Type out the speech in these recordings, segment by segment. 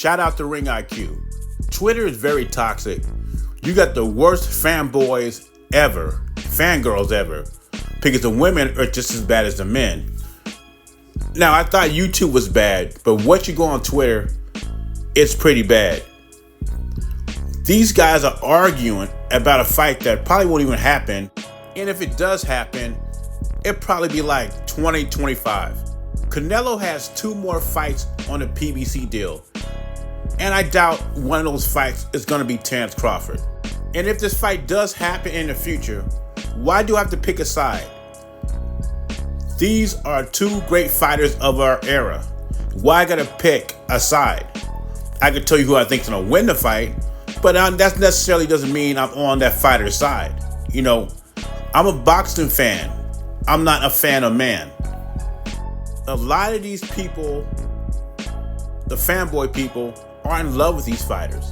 shout out to Ring IQ. Twitter is very toxic. You got the worst fanboys ever, fangirls ever, because the women are just as bad as the men. Now, I thought YouTube was bad, but once you go on Twitter, it's pretty bad. These guys are arguing about a fight that probably won't even happen. And if it does happen, it'll probably be like 2025. Canelo has 2 more fights on the PBC deal. And I doubt one of those fights is going to be Terrence Crawford. And if this fight does happen in the future, why do I have to pick a side? These are 2 great fighters of our era. Why I gotta pick a side? I can tell you who I think is gonna win the fight, but that necessarily doesn't mean I'm on that fighter's side. You know, I'm a boxing fan. I'm not a fan of man. A lot of these people, the fanboy people, are in love with these fighters.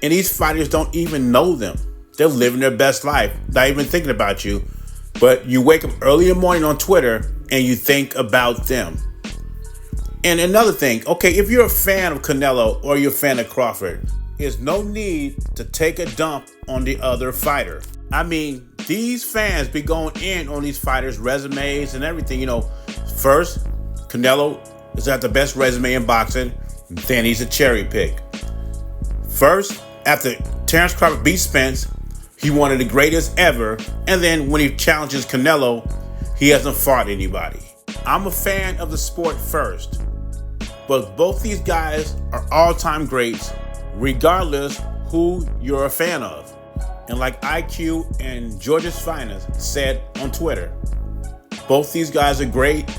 And these fighters don't even know them. They're living their best life, not even thinking about you. But you wake up early in the morning on Twitter and you think about them. And another thing, okay, if you're a fan of Canelo or you're a fan of Crawford, there's no need to take a dump on the other fighter. I mean, these fans be going in on these fighters' resumes and everything. You know, first, Canelo is got the best resume in boxing, then he's a cherry pick. First, after Terrence Crawford beat Spence, he one of the greatest ever, and then when he challenges Canelo, he hasn't fought anybody. I'm a fan of the sport first, but both these guys are all-time greats, regardless who you're a fan of. And like IQ and Georgia's Finest said on Twitter, both these guys are great.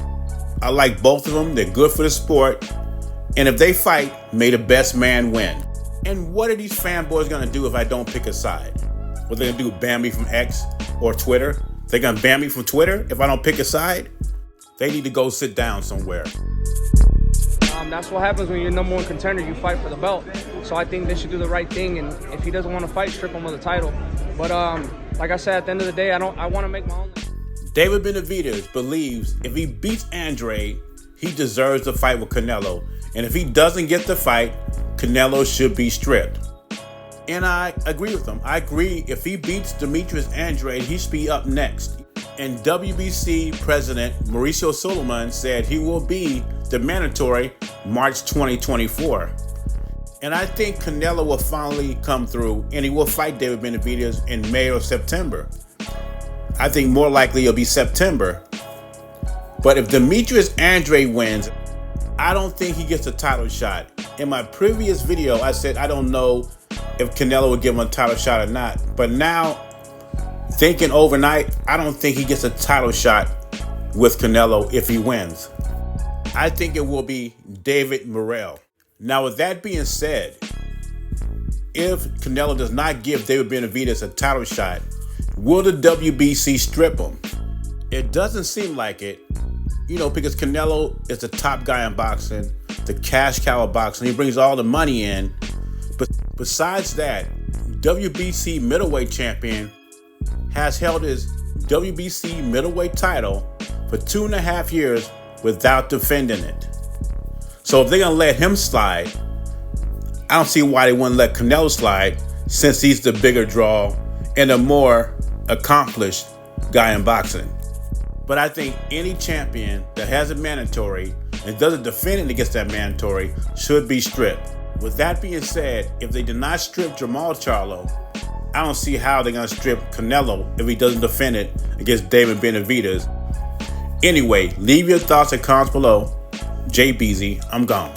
I like both of them. They're good for the sport. And if they fight, may the best man win. And what are these fanboys gonna do if I don't pick a side? What they're gonna do, ban me from X or Twitter? They're gonna ban me from Twitter if I don't pick a side? They need to go sit down somewhere. That's what happens when you're number 1 contender. You fight for the belt. So I think they should do the right thing. And if he doesn't want to fight, strip him of the title. But like I said, at the end of the day, I want to make my own. David Benavidaz believes if he beats Andre, he deserves to fight with Canelo. And if he doesn't get the fight, Canelo should be stripped. And I agree with him. I agree if he beats Demetrius Andrade, he should be up next. And WBC President Mauricio Suleiman said he will be the mandatory March 2024. And I think Canelo will finally come through and he will fight David Benavidaz in May or September. I think more likely it'll be September. But if Demetrius Andrade wins, I don't think he gets a title shot. In my previous video, I said I don't know if Canelo would give him a title shot or not. But now, thinking overnight, I don't think he gets a title shot with Canelo if he wins. I think it will be David Morrell. Now, with that being said, if Canelo does not give David Benavidaz a title shot, will the WBC strip him? It doesn't seem like it, because Canelo is the top guy in boxing, the cash cow of boxing. He brings all the money in. But besides that, WBC middleweight champion has held his WBC middleweight title for 2.5 years without defending it. So if they're going to let him slide, I don't see why they wouldn't let Canelo slide, since he's the bigger draw and a more accomplished guy in boxing. But I think any champion that has a mandatory and doesn't defend it against that mandatory should be stripped. With that being said, if they did not strip Jamal Charlo, I don't see how they're going to strip Canelo if he doesn't defend it against David Benavidaz. Anyway, leave your thoughts and comments below. Jay Beezy, I'm gone.